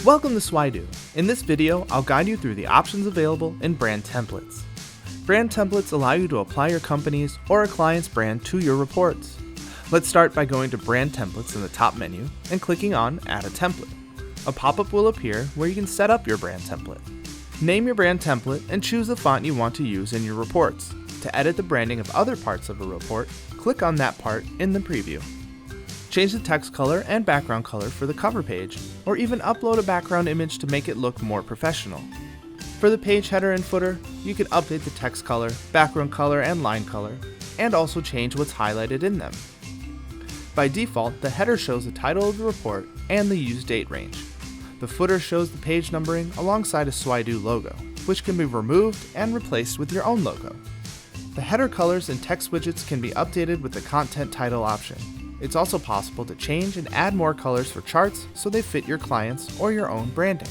Welcome to Swidoo. In this video, I'll guide you through the options available in brand templates. Brand templates allow you to apply your company's or a client's brand to your reports. Let's start by going to Brand Templates in the top menu and clicking on Add a Template. A pop-up will appear where you can set up your brand template. Name your brand template and choose the font you want to use in your reports. To edit the branding of other parts of a report, click on that part in the preview. Change the text color and background color for the cover page, or even upload a background image to make it look more professional. For the page header and footer, you can update the text color, background color, and line color, and also change what's highlighted in them. By default, the header shows the title of the report and the use date range. The footer shows the page numbering alongside a Swidoo logo, which can be removed and replaced with your own logo. The header colors and text widgets can be updated with the content title option. It's also possible to change and add more colors for charts so they fit your clients or your own branding.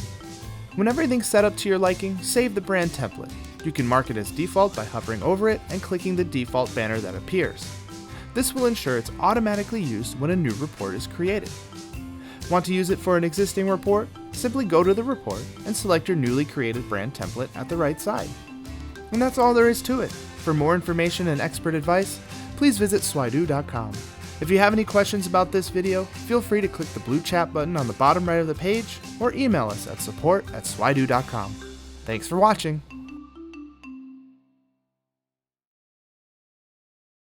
When everything's set up to your liking, save the brand template. You can mark it as default by hovering over it and clicking the default banner that appears. This will ensure it's automatically used when a new report is created. Want to use it for an existing report? Simply go to the report and select your newly created brand template at the right side. And that's all there is to it. For more information and expert advice, please visit swidoo.com. If you have any questions about this video, feel free to click the blue chat button on the bottom right of the page or email us at support@swidoo.com. Thanks for watching.